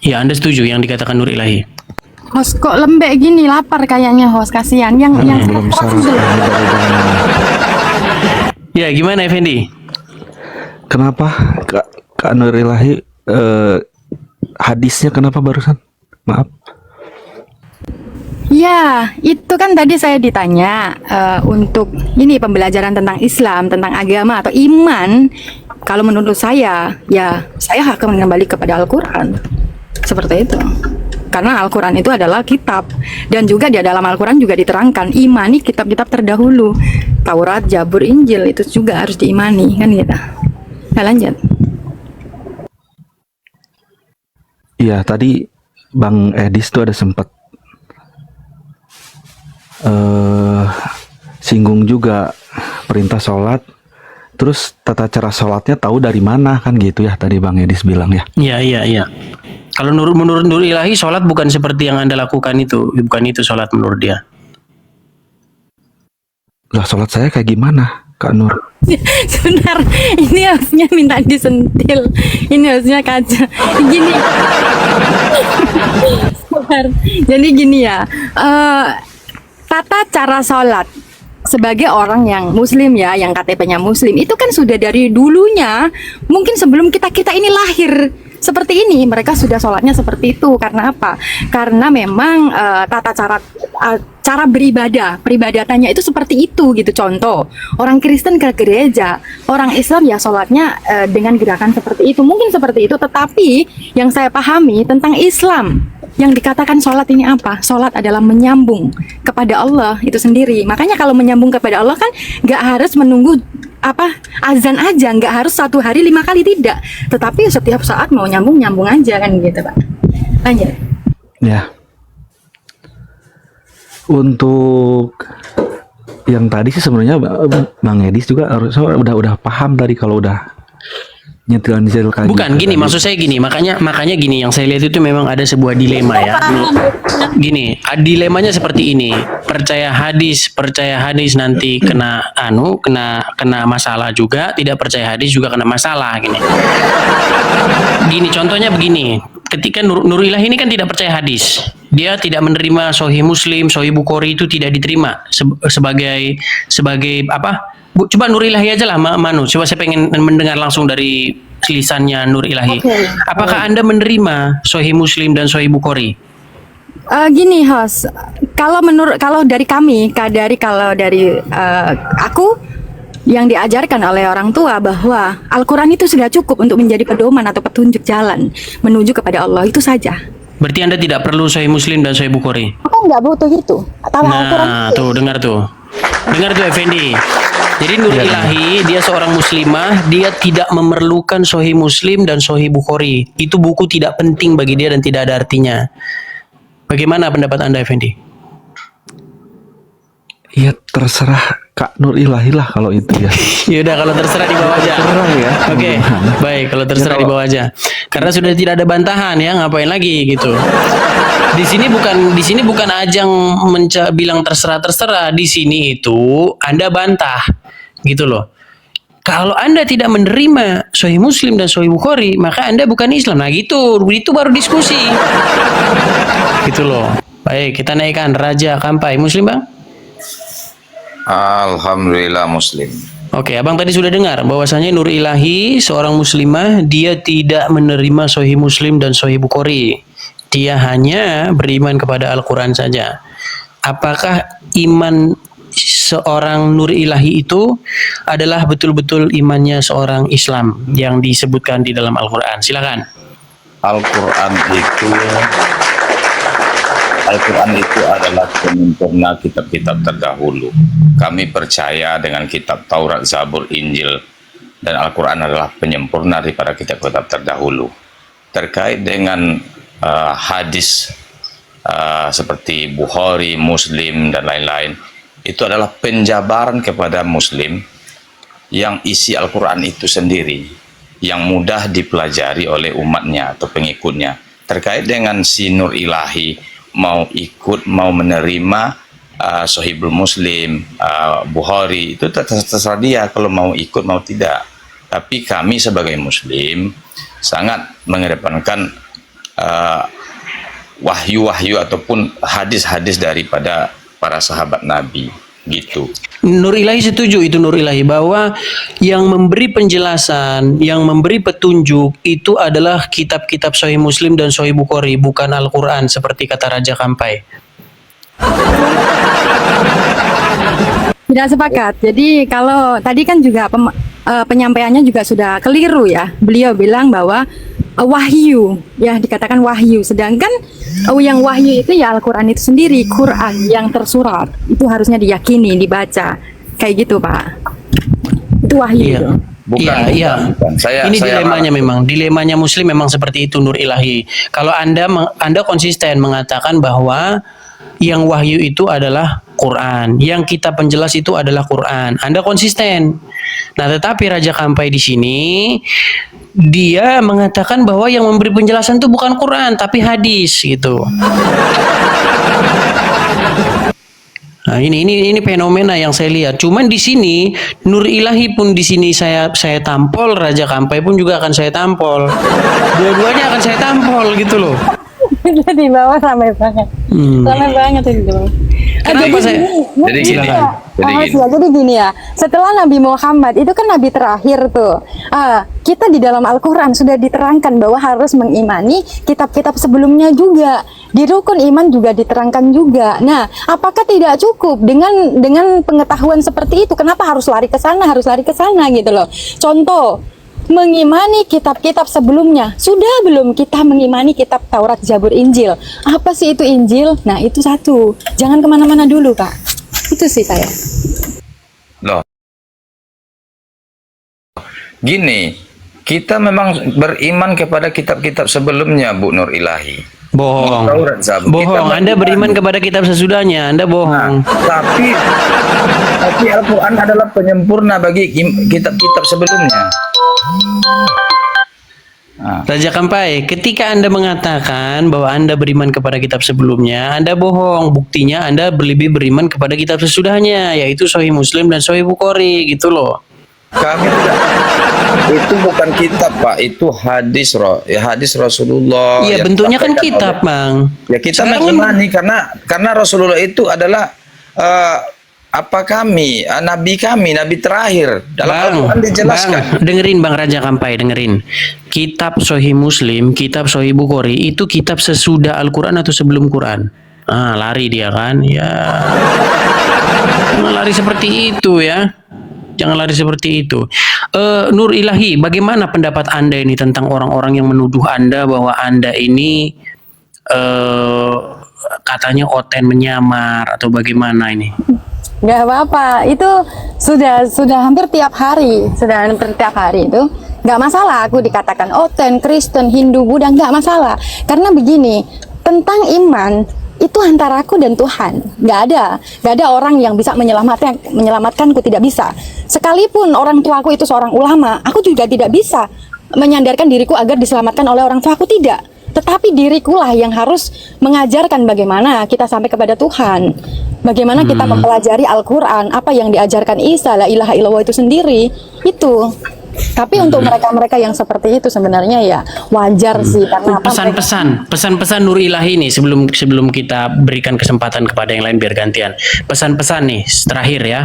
Ya, Anda setuju yang dikatakan nur ilahi? Host kok lembek gini, lapar kayaknya host, kasihan. Yang belum sarapan baru bangun. Ya, gimana Effendi? Kenapa Kak Nur Ilahi hadisnya kenapa barusan? Maaf. Ya, itu kan tadi saya ditanya untuk ini pembelajaran tentang Islam, tentang agama atau iman. Kalau menurut saya, ya saya akan kembali kepada Al-Quran. Seperti itu. Karena Al-Quran itu adalah kitab. Dan juga di dalam Al-Quran juga diterangkan, imani kitab-kitab terdahulu. Taurat, Zabur, Injil, itu juga harus diimani, kan gitu. Nah, lanjut. Iya, tadi Bang Edis tuh ada sempat singgung juga perintah sholat. Terus tata cara sholatnya tahu dari mana kan gitu ya tadi Bang Edis bilang ya. Iya. Kalau menurut nur ilahi, sholat bukan seperti yang Anda lakukan itu. Bukan itu sholat menurut dia. Lah sholat saya kayak gimana Kak Nur? Sebentar, ini harusnya minta disentil. Ini harusnya kaca. Gini. Sebentar. Jadi gini ya. Tata cara sholat sebagai orang yang muslim ya, yang KTP-nya muslim, itu kan sudah dari dulunya, mungkin sebelum kita ini lahir seperti ini, mereka sudah sholatnya seperti itu. Karena apa? Karena memang tata cara peribadatannya itu seperti itu gitu. Contoh, orang Kristen ke gereja, orang Islam ya sholatnya dengan gerakan seperti itu, mungkin seperti itu. Tetapi yang saya pahami tentang Islam, yang dikatakan sholat ini apa? Sholat adalah menyambung kepada Allah itu sendiri. Makanya kalau menyambung kepada Allah kan nggak harus menunggu azan aja, nggak harus 1 hari 5 kali, tidak. Tetapi setiap saat mau nyambung aja kan gitu Pak. Lanjut. Ya. Untuk yang tadi sih sebenarnya Bang Edis juga harusnya udah paham tadi kalau udah nyetil kayak Bukan gitu gini, tadi. maksud saya gini, makanya gini, yang saya lihat itu memang ada sebuah dilema ya. Gini, dilemanya seperti ini. Percaya hadis nanti kena masalah juga, tidak percaya hadis juga kena masalah gini. Gini, contohnya begini. Ketika Nur Ilahi ini kan tidak percaya hadis. Dia tidak menerima Sahih Muslim, Sahih Bukhari itu tidak diterima sebagai apa? Coba Nur Ilahi aja lah, Manu. Coba saya pengen mendengar langsung dari lisannya Nur Ilahi. Okay. Apakah Anda menerima Sahih Muslim dan Sahih Bukhari? Gini host, kalau dari kami, aku yang diajarkan oleh orang tua bahwa Al-Quran itu sudah cukup untuk menjadi pedoman atau petunjuk jalan menuju kepada Allah, itu saja. Berarti Anda tidak perlu Sahih Muslim dan Sahih Bukhari? Aku nggak butuh itu. Nah, tuh dengar tuh Effendi. Jadi Nur Ilahi, dia seorang muslimah, dia tidak memerlukan Sahih Muslim dan Sahih Bukhari. Itu buku tidak penting bagi dia dan tidak ada artinya. Bagaimana pendapat Anda, Effendi? Ya terserah Kak Nur Ilahi lah kalau itu ya. Ya udah, kalau terserah di bawah aja. Terserah ya. Oke, baik, kalau terserah di bawah aja. Karena sudah tidak ada bantahan ya, ngapain lagi gitu. Di sini bukan ajang bilang terserah. Di sini itu Anda bantah, gitu loh. Kalau Anda tidak menerima Sahih Muslim dan Sahih Bukhari, maka Anda bukan Islam. Nah gitu, itu baru diskusi. Gitu loh. Baik, kita naikkan Raja Kampai. Muslim, Bang? Alhamdulillah Muslim. Oke, Abang tadi sudah dengar bahwasanya Nur Ilahi seorang muslimah, dia tidak menerima Sahih Muslim dan Sahih Bukhari. Dia hanya beriman kepada Al-Quran saja. Apakah iman seorang Nur Ilahi itu adalah betul-betul imannya seorang Islam yang disebutkan di dalam Al-Quran? Silakan. Al-Quran itu adalah penyempurna kitab-kitab terdahulu. Kami percaya dengan kitab Taurat, Zabur, Injil, dan Al-Quran adalah penyempurna daripada kitab-kitab terdahulu. Terkait dengan hadis seperti Bukhari, Muslim, dan lain-lain, itu adalah penjabaran kepada Muslim yang isi Al-Quran itu sendiri, yang mudah dipelajari oleh umatnya atau pengikutnya. Terkait dengan si Nur Ilahi, mau ikut, mau menerima Sahihul Muslim, Bukhari, itu terserah dia kalau mau ikut, mau tidak. Tapi kami sebagai Muslim sangat mengedepankan wahyu-wahyu ataupun hadis-hadis daripada para sahabat Nabi gitu. Nur Ilahi setuju itu Nur Ilahi bahwa yang memberi penjelasan, yang memberi petunjuk itu adalah kitab-kitab Sahih Muslim dan Sahih Bukhari, bukan Al-Quran seperti kata Raja Kampai. Tidak sepakat. Jadi kalau tadi kan juga penyampaiannya juga sudah keliru ya. Beliau bilang bahwa wahyu, ya dikatakan wahyu. Sedangkan yang wahyu itu ya Al-Quran itu sendiri, Quran yang tersurat. Itu harusnya diyakini, dibaca. Kayak gitu Pak. Itu wahyu. Iya. Itu. Bukan, Iya. bukan. Ini dilemanya memang. Dilemanya Muslim memang seperti itu Nur Ilahi. Kalau Anda konsisten mengatakan bahwa yang wahyu itu adalah Quran, yang kitab penjelas itu adalah Quran. Anda konsisten. Nah, tetapi Raja Kampai di sini dia mengatakan bahwa yang memberi penjelasan itu bukan Quran tapi hadis gitu. Nah, ini fenomena yang saya lihat. Cuman di sini Nur Ilahi pun di sini saya tampol, Raja Kampai pun juga akan saya tampol. Dua-duanya akan saya tampol gitu loh. Di bawah ramai banget. Ramai banget itu. Kenapa saya? Jadi gini. Jadi gini ya, setelah Nabi Muhammad itu kan Nabi terakhir tuh. Kita di dalam Al-Quran sudah diterangkan bahwa harus mengimani kitab-kitab sebelumnya juga. Di rukun iman juga diterangkan juga. Nah, apakah tidak cukup dengan pengetahuan seperti itu? Kenapa harus lari ke sana, gitu loh? Contoh, mengimani kitab-kitab sebelumnya. Sudah belum kita mengimani kitab Taurat, Zabur, Injil? Apa sih itu Injil? Nah, itu satu. Jangan kemana-mana dulu, Pak. Itu sih saya. Loh. Gini, kita memang beriman kepada kitab-kitab sebelumnya, Bu Nur Ilahi. Bohong. Taurat, Zabur. Bohong. Anda beriman kepada kitab sesudahnya. Anda bohong. Tapi Al-Quran adalah penyempurna bagi kitab-kitab sebelumnya. Raja Kampai, ketika Anda mengatakan bahwa Anda beriman kepada kitab sebelumnya, Anda bohong. Buktinya Anda lebih beriman kepada kitab sesudahnya, yaitu Sahih Muslim dan Sahih Bukhari, gitu loh. Kami tidak. Itu bukan kitab, Pak. Itu hadis Rasulullah. Iya, yang bentuknya kan disampaikan kitab, oleh- Bang. Ya kita Sekarang mengimani karena Rasulullah itu adalah nabi kami, nabi terakhir. Dalam Al-Quran dijelaskan. Dengerin Bang Raja Kampai, dengerin. Kitab Sahih Muslim, kitab Sahih Bukhari itu kitab sesudah Al-Quran atau sebelum Quran? Lari dia kan? Ya. Jangan lari seperti itu ya. Jangan lari seperti itu. Nur Ilahi, bagaimana pendapat Anda ini tentang orang-orang yang menuduh Anda bahwa Anda ini katanya oten menyamar atau bagaimana ini? Nggak apa-apa, itu sudah hampir tiap hari, itu nggak masalah. Aku dikatakan Oten, Kristen, Hindu, Buddha, nggak masalah. Karena begini, tentang iman itu antara aku dan Tuhan, nggak ada orang yang bisa menyelamatkanku, tidak bisa. Sekalipun orang tuaku itu seorang ulama, aku juga tidak bisa menyandarkan diriku agar diselamatkan oleh orang tuaku, tidak. Tetapi dirikulah yang harus mengajarkan bagaimana kita sampai kepada Tuhan. Bagaimana kita mempelajari Al-Quran, apa yang diajarkan Isa, la ilaha illallah itu sendiri, itu. Tapi untuk mereka-mereka yang seperti itu sebenarnya ya wajar sih, karena apa, Pesan-pesan Nur Ilahi nih sebelum kita berikan kesempatan kepada yang lain biar gantian. Pesan-pesan nih terakhir ya.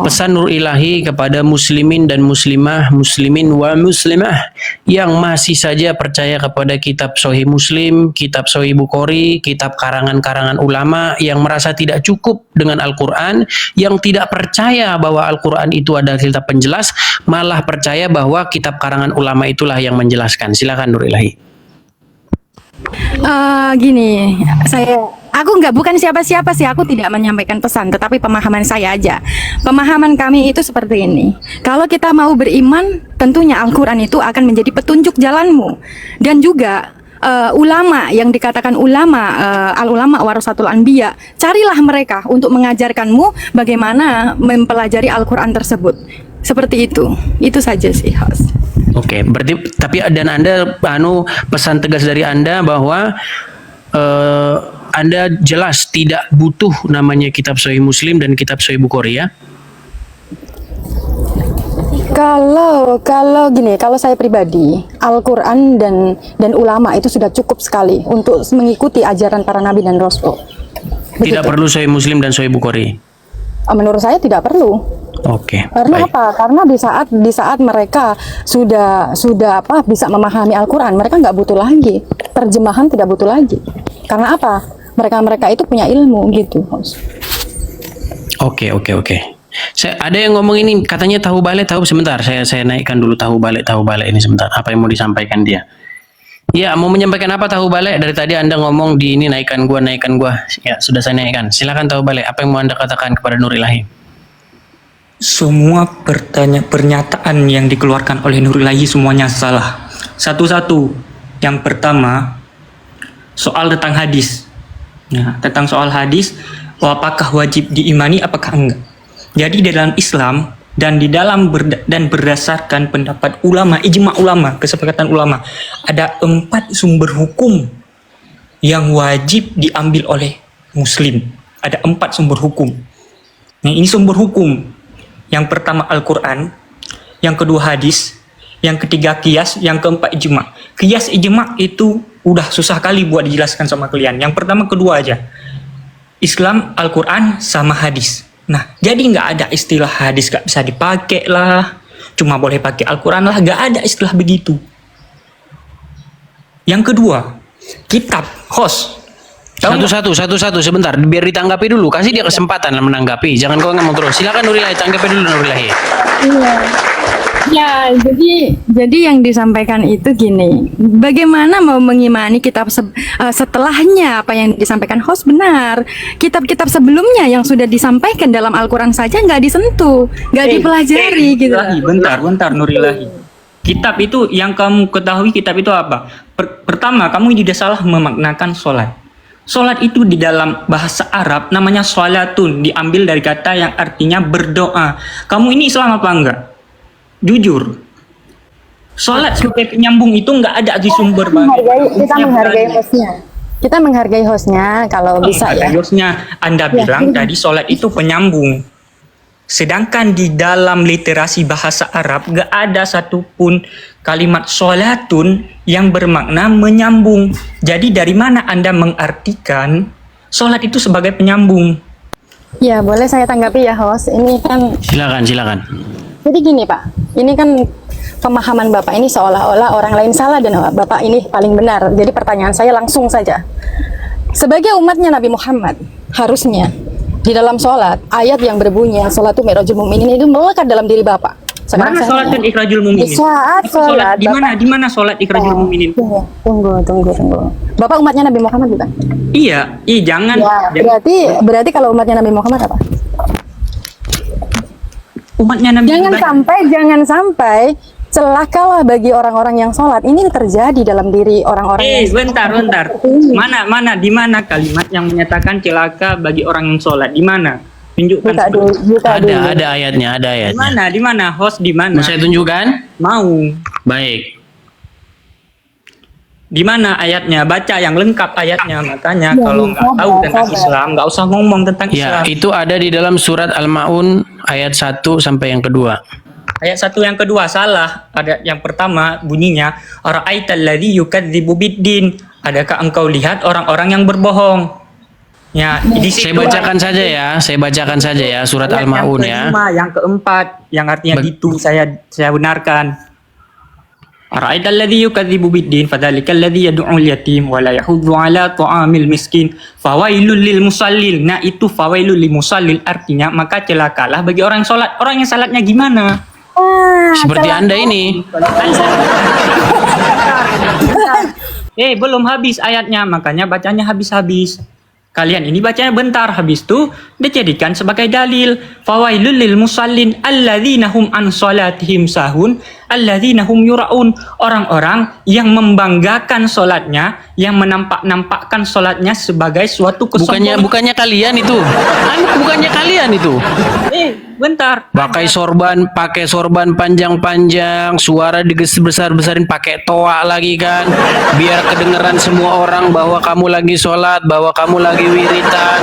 Pesan Nur Ilahi kepada muslimin dan muslimah, muslimin wa muslimah yang masih saja percaya kepada kitab Sahih Muslim, kitab Sahih Bukhari, kitab karangan-karangan ulama, yang merasa tidak cukup dengan Al-Quran, yang tidak percaya bahwa Al-Quran itu adalah kitab penjelas, malah percaya bahwa kitab karangan ulama itulah yang menjelaskan. Silakan Nur Ilahi. Gini, aku bukan siapa-siapa sih, aku tidak menyampaikan pesan, tetapi pemahaman saya aja. Pemahaman kami itu seperti ini. Kalau kita mau beriman, tentunya Al-Quran itu akan menjadi petunjuk jalanmu. Dan juga ulama yang dikatakan ulama, al-ulama warasatul anbiya, carilah mereka untuk mengajarkanmu bagaimana mempelajari Al-Quran tersebut. Seperti itu saja sih, host. Oke, berarti tapi dan Anda pesan tegas dari Anda bahwa Anda jelas tidak butuh namanya kitab Sahih Muslim dan kitab Sahih Bukhari ya? Kalau gini, kalau saya pribadi, Al-Qur'an dan ulama itu sudah cukup sekali untuk mengikuti ajaran para nabi dan rasul. Tidak perlu Sahih Muslim dan Sahih Bukhari. Menurut saya tidak perlu. Oke. Karena baik. apa? Karena di saat mereka sudah bisa memahami Al-Qur'an, mereka nggak butuh lagi terjemahan, tidak butuh lagi. Karena apa? Mereka itu punya ilmu gitu. Oke. Ada yang ngomong ini katanya tahu balik sebentar. Saya naikkan dulu tahu balik ini sebentar. Apa yang mau disampaikan dia? Ya, mau menyampaikan apa tahu balik? Dari tadi Anda ngomong di ini naikkan gua. Ya, sudah saya naikkan. Silakan tahu balik. Apa yang mau Anda katakan kepada Nur Ilahi? Semua pernyataan yang dikeluarkan oleh Nur Ilahi semuanya salah. Satu-satu. Yang pertama, soal tentang hadis. Nah, tentang soal hadis, apakah wajib diimani, apakah enggak? Jadi dalam Islam dan di dalam berdasarkan pendapat ulama, ijma ulama, kesepakatan ulama, ada 4 sumber hukum yang wajib diambil oleh Muslim. Ada 4 sumber hukum. Nah, ini sumber hukum. Yang pertama Al-Quran, yang kedua hadis, yang ketiga qiyas, yang keempat ijma. Qiyas ijma itu udah susah kali buat dijelaskan sama kalian. Yang pertama kedua aja. Islam, Al-Quran, sama hadis. Nah, jadi nggak ada istilah hadis nggak bisa dipakai lah. Cuma boleh pakai Al-Quran lah. Nggak ada istilah begitu. Yang kedua, kitab, host. Satu-satu sebentar. Biar ditanggapi dulu. Kasih dia kesempatan menanggapi. Jangan kau ngomong terus. Silakan Nur Ilahi, tanggapi dulu Nur Ilahi. Iya. Ya, jadi yang disampaikan itu gini, bagaimana mau mengimani kitab setelahnya apa yang disampaikan host benar. Kitab-kitab sebelumnya yang sudah disampaikan dalam Al-Quran saja nggak disentuh, nggak dipelajari gitu. Bentar Nur Ilahi. Kitab itu yang kamu ketahui, kitab itu apa? Pertama, kamu tidak salah memaknakan sholat. Sholat itu di dalam bahasa Arab namanya sholatun, diambil dari kata yang artinya berdoa. Kamu ini Islam apa enggak? Jujur. Sholat sebagai penyambung itu enggak ada di sumber Kita menghargai hostnya. Kita menghargai hostnya kalau bisa ya. Hostnya Anda bilang tadi sholat itu penyambung. Sedangkan di dalam literasi bahasa Arab enggak ada satupun kalimat sholatun yang bermakna menyambung. Jadi dari mana Anda mengartikan sholat itu sebagai penyambung? Ya, boleh saya tanggapi ya host. Ini kan Silakan. jadi gini Pak, ini kan pemahaman Bapak ini seolah-olah orang lain salah dan Bapak ini paling benar. Jadi pertanyaan saya langsung saja. Sebagai umatnya Nabi Muhammad, harusnya di dalam sholat, ayat yang berbunyi sholat itu mi'rajul mu'minin itu melekat dalam diri Bapak. Sekarang Mana saya sholat dan tanya. ikhrajul mu'minin? Di saat sholat, Di mana sholat ikhrajul mu'minin? Tunggu. Bapak umatnya Nabi Muhammad bukan? Iya, jangan. Ya, berarti kalau umatnya Nabi Muhammad apa? Umatnya Nabi Jangan sampai celakalah bagi orang-orang yang sholat. Ini terjadi dalam diri orang-orang yang bentar. Mana di mana kalimat yang menyatakan celaka bagi orang yang sholat? Di mana? Tunjukkan. buka dulu. Ada ayatnya. Di mana? Host di mana? Mau saya tunjukkan? Mau. Baik. Di mana ayatnya? Baca yang lengkap ayatnya. Makanya kalau nggak tahu tentang Islam, nggak usah ngomong tentang Ya, Islam. itu ada di dalam surat Al-Maun ayat 1 sampai yang kedua. Ayat 1 yang kedua salah. Ada yang pertama bunyinya ara'aital ladzi yukadzibu biddin. Adakah engkau lihat orang-orang yang berbohong? Ya, di situ Saya bacakan saja ya surat ayat Al-Maun yang ya. kelima, yang keempat, yang artinya itu saya benarkan. Ara'aital ladzi yukadzibu biddin fadzalikal ladzi yad'ul yatim wa la yahuddu 'ala ta'amil miskin fawailul lil musallin. Nah, itu fawailul lil musallin artinya maka celakalah bagi orang yang salat. Orang yang salatnya gimana? Seperti Anda ini. Belum habis ayatnya, makanya bacanya habis-habis. Kalian ini bacanya bentar, habis itu dijadikan sebagai dalil. Fawailul lil musallin alladzina hum an salatihim sahun alladzina hum yuraun. Orang-orang yang membanggakan salatnya, yang menampak-nampakkan salatnya sebagai suatu kesombongan. Bukannya kalian itu. Bukannya kalian itu. bentar. Pakai sorban panjang-panjang, suara besar-besarin, pakai toa lagi kan, biar kedengeran semua orang bahwa kamu lagi sholat, bahwa kamu lagi wiritan,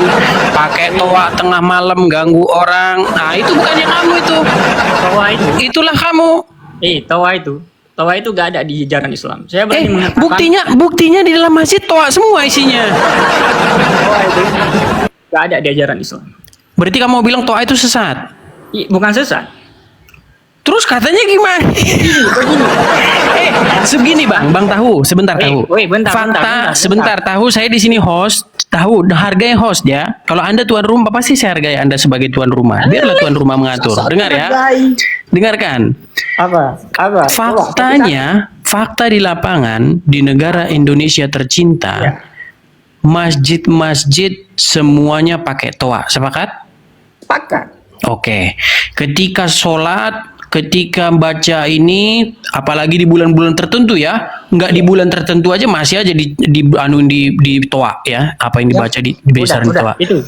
pakai toa tengah malam ganggu orang. Nah itu bukannya kamu itu, Tawa itu. itulah kamu. Tawa itu gak ada di ajaran Islam. Saya berani mengatakan. Buktinya di dalam masjid toa semua isinya. Tawa itu gak ada di ajaran Islam. Berarti kamu mau bilang toa itu sesat? Bukan sesat. Terus katanya gimana? Segini bang tahu, sebentar tahu. Fakta, sebentar tahu. Saya di sini host, tahu hargai host ya. Kalau Anda tuan rumah pasti saya hargai Anda sebagai tuan rumah. Biarlah tuan rumah mengatur. Dengar ya, dengarkan. Apa? Fakta di lapangan di negara Indonesia tercinta, masjid-masjid semuanya pakai toa. Sepakat? Sepakat. Oke, ketika sholat, ketika baca ini, apalagi di bulan-bulan tertentu ya, nggak di bulan tertentu aja masih aja di toa ya, apa yang dibaca di besaran toa. Itu.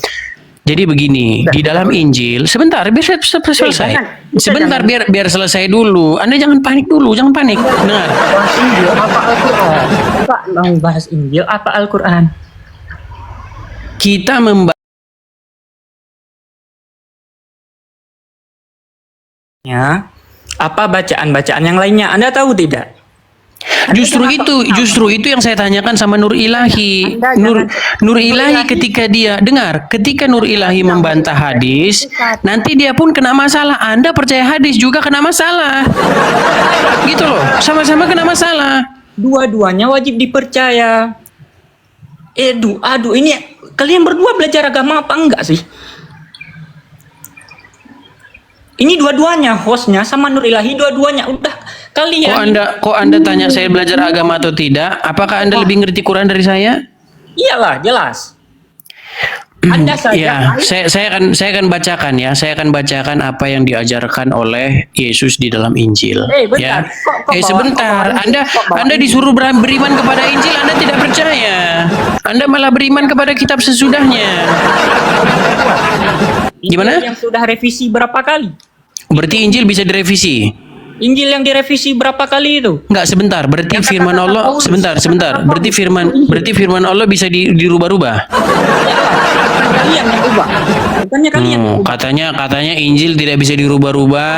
Jadi begini, di dalam Injil, sebentar, biar selesai. Sebentar, biar selesai dulu. Anda jangan panik dulu, jangan panik. Dengar. Bahas Injil apa Al-Quran? Pak mau bahas Injil apa Al-Quran? Kita membahas apa bacaan-bacaan yang lainnya? Anda tahu tidak? Justru itu yang saya tanyakan sama Nur Ilahi. Nur Ilahi ketika Nur Ilahi membantah hadis, nanti dia pun kena masalah. Anda percaya hadis juga kena masalah. Gitu loh, sama-sama kena masalah. Dua-duanya wajib dipercaya. Aduh, ini kalian berdua belajar agama apa enggak sih? Ini dua-duanya, hostnya sama Nur Ilahi, dua-duanya udah kalian. Kok Anda tanya saya belajar agama atau tidak? Apakah Anda lebih ngerti Quran dari saya? Iyalah, jelas. Anda saja. Ya, saya akan bacakan ya. Saya akan bacakan apa yang diajarkan oleh Yesus di dalam Injil. Bentar. Ya. Sebentar. Anda disuruh beriman kepada Injil, Anda tidak percaya. Anda malah beriman kepada kitab sesudahnya. Gimana? Yang sudah revisi berapa kali? Berarti Injil bisa direvisi. Injil yang direvisi berapa kali itu? Enggak, sebentar. Berarti firman Allah sebentar. Berarti firman Allah bisa dirubah-rubah. Kalian yang ubah. Bukannya kalian. Katanya Injil tidak bisa dirubah-rubah.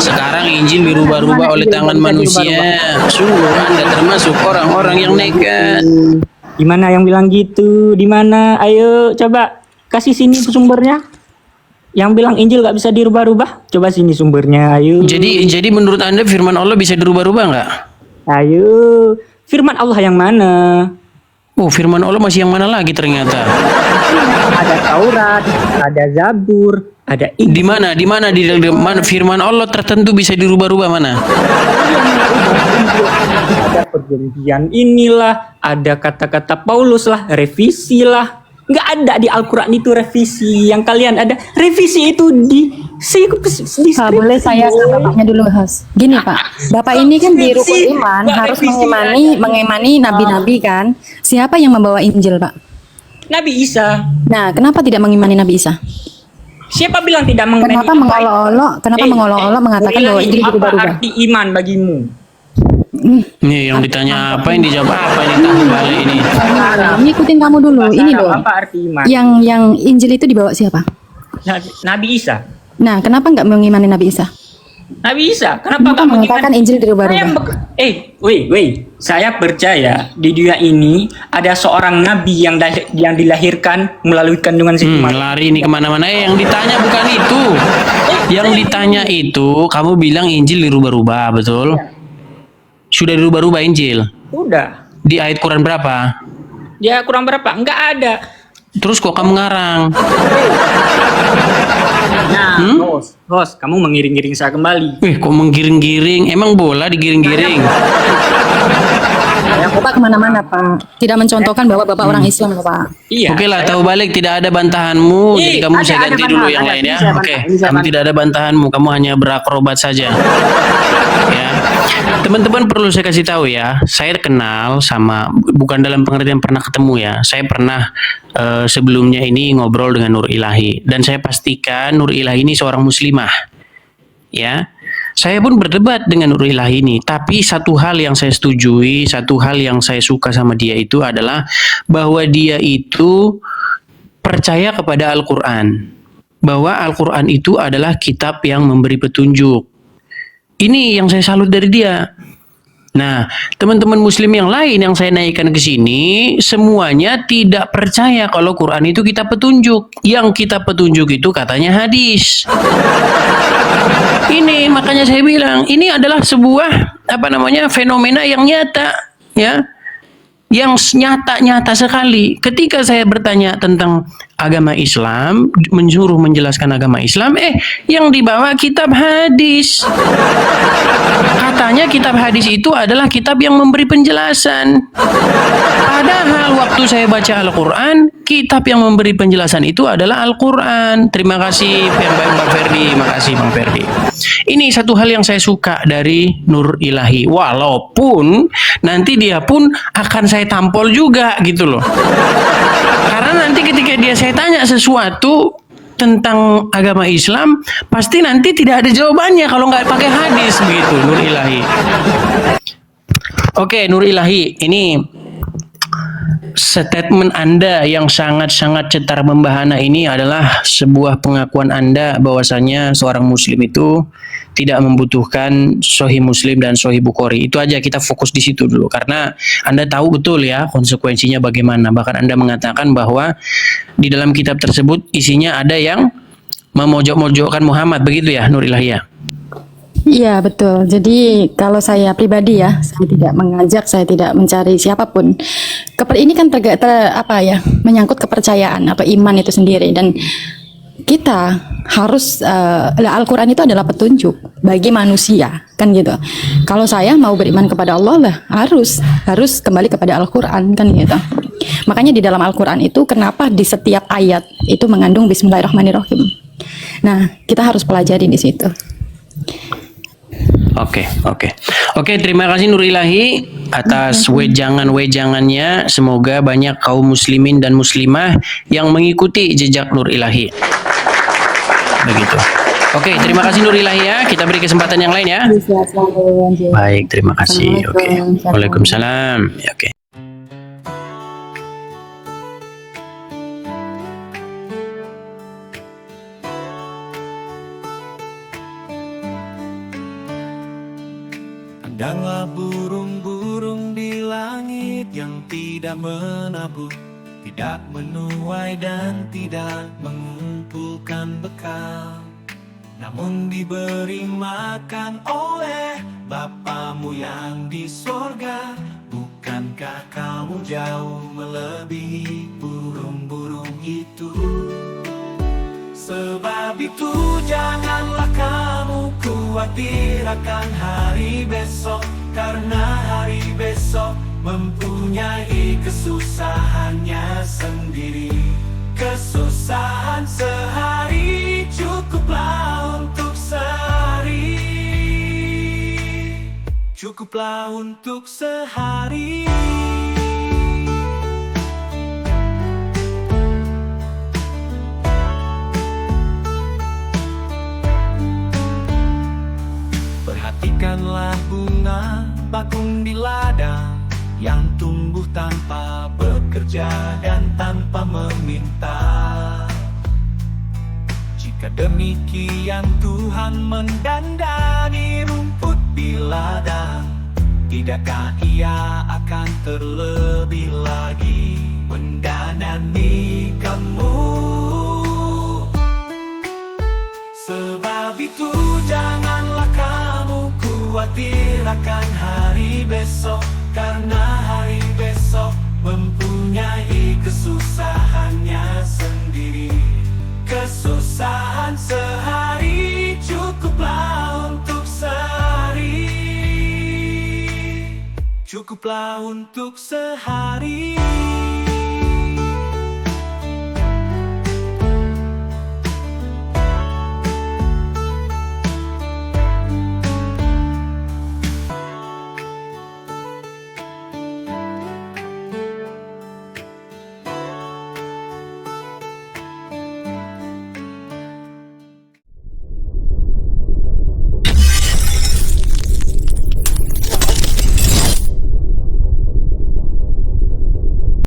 Sekarang Injil dirubah-rubah oleh tangan manusia. Sungguh Anda termasuk orang-orang yang nekat. Di mana yang bilang gitu? Di mana? Ayo coba kasih sini sumbernya. Yang bilang Injil gak bisa dirubah-rubah, coba sini sumbernya, ayo. Jadi menurut Anda firman Allah bisa dirubah-rubah nggak? Ayo, firman Allah yang mana? Oh, firman Allah masih yang mana lagi ternyata? Ada Taurat, ada Zabur, ada Injil. Di mana firman Allah tertentu bisa dirubah-rubah mana? Ada perjanjian inilah, ada kata-kata Paulus lah, revisi lah. Nggak ada di Al-Quran itu revisi. Yang kalian ada revisi itu di Pak, boleh saya sama bapaknya dulu, Has. Gini Pak, Bapak ini kan di rukun iman harus mengimani nabi-nabi kan. Siapa yang membawa Injil, Pak? Nabi Isa. Nah, kenapa tidak mengimani Nabi Isa? Siapa bilang tidak mengimani? Kenapa mengolok-olok mengatakan bahwa Injil berubah-ubah? Apa arti iman bagimu? Nih yang ditanya apa, yang dijawab apa, ini tahu balik ini. Ngikutin kamu dulu. Ini loh. Apa arti iman? Yang Injil itu dibawa siapa? Nabi Isa. Nah, kenapa nggak mengimani Nabi Isa? Nabi Isa, kenapa nggak mengatakan Injil dirubah-rubah? Saya percaya di dunia ini ada seorang nabi yang dilahirkan melalui kandungan Siti Maryam. Lari ini kemana-mana. Yang ditanya bukan itu. Yang ditanya itu, kamu bilang Injil dirubah-rubah, betul? Sudah dirubah-rubah Injil? Sudah. Di ayat Quran berapa? Ya kurang berapa? Enggak ada. Terus kok kamu ngarang? Nah, host, kamu mengiring-giring saya kembali. Kok menggiring-giring? Emang bola digiring-giring? Bapak kemana-mana Pak. Tidak mencontohkan bahwa Bapak orang Islam Pak. Iya. Oke lah, tahu balik tidak ada bantahanmu. Jadi kamu saya ganti dulu yang lain ya. Oke, kamu tidak ada bantahanmu. Kamu hanya berakrobat saja. Ya. Teman-teman perlu saya kasih tahu ya, saya kenal sama, bukan dalam pengertian pernah ketemu ya, saya pernah sebelumnya ini ngobrol dengan Nur Ilahi, dan saya pastikan Nur Ilahi ini seorang muslimah, ya. Saya pun berdebat dengan Nur Ilahi ini, tapi satu hal yang saya setujui, satu hal yang saya suka sama dia itu adalah bahwa dia itu percaya kepada Al-Quran, bahwa Al-Quran itu adalah kitab yang memberi petunjuk. Ini yang saya salut dari dia. Nah, teman-teman muslim yang lain yang saya naikkan ke sini, semuanya tidak percaya kalau Quran itu kitab petunjuk. Yang kitab petunjuk itu katanya hadis. Ini makanya saya bilang, ini adalah sebuah fenomena yang nyata, ya. Yang nyata-nyata sekali. Ketika saya bertanya tentang agama Islam, menyuruh menjelaskan agama Islam, yang dibawa kitab hadis. Katanya kitab hadis itu adalah kitab yang memberi penjelasan. Padahal waktu saya baca Al-Quran, kitab yang memberi penjelasan itu adalah Al-Quran. Terima kasih Bang Ferdi, makasih Bang Ferdi. Ini satu hal yang saya suka dari Nur Ilahi. Walaupun nanti dia pun akan saya tampol juga gitu loh. Karena nanti ketika dia saya tanya sesuatu tentang agama Islam, pasti nanti tidak ada jawabannya kalau nggak pakai hadis begitu, Nur Ilahi. Oke, Nur Ilahi, ini statement Anda yang sangat-sangat cetar membahana ini adalah sebuah pengakuan Anda bahwasanya seorang muslim itu tidak membutuhkan Sahih Muslim dan Sahih Bukhari. Itu aja, kita fokus di situ dulu karena Anda tahu betul ya konsekuensinya bagaimana. Bahkan Anda mengatakan bahwa di dalam kitab tersebut isinya ada yang memojok-mojokkan Muhammad, begitu ya Nur Ilahi ya? Iya betul. Jadi kalau saya pribadi ya, saya tidak mengajak, saya tidak mencari siapapun. Ini kan menyangkut kepercayaan atau iman itu sendiri, dan kita harus Al-Quran itu adalah petunjuk bagi manusia, kan gitu. Kalau saya mau beriman kepada Allah lah harus kembali kepada Al-Quran, kan gitu. Makanya di dalam Al-Quran itu kenapa di setiap ayat itu mengandung Bismillahirrahmanirrahim. Nah, kita harus pelajari di situ. Oke, terima kasih Nur Ilahi atas wejangannya. Semoga banyak kaum muslimin dan muslimah yang mengikuti jejak Nur Ilahi. Begitu. Oke, terima kasih Nur Ilahi ya. Kita beri kesempatan yang lain ya. Baik, terima kasih. Oke. Waalaikumsalam. Ya, oke. Pandanglah burung-burung di langit yang tidak menabur, tidak menuai dan tidak mengumpulkan bekal, namun diberi makan oleh Bapamu yang di sorga. Bukankah kamu jauh melebihi burung-burung itu? Sebab itu janganlah kamu khawatir akan hari besok, karena hari besok mempunyai kesusahannya sendiri. Kesusahan sehari cukuplah untuk sehari, cukuplah untuk sehari. Perhatikanlah bunga bakung di ladang yang tumbuh tanpa bekerja dan tanpa meminta. Jika demikian Tuhan mendandani rumput di ladang, tidakkah Ia akan terlebih lagi mendandani kamu? Sebab itu janganlah kamu khawatir akan hari besok, karena hari besok mempunyai kesusahannya sendiri. Kesusahan sehari cukuplah untuk sehari, cukuplah untuk sehari.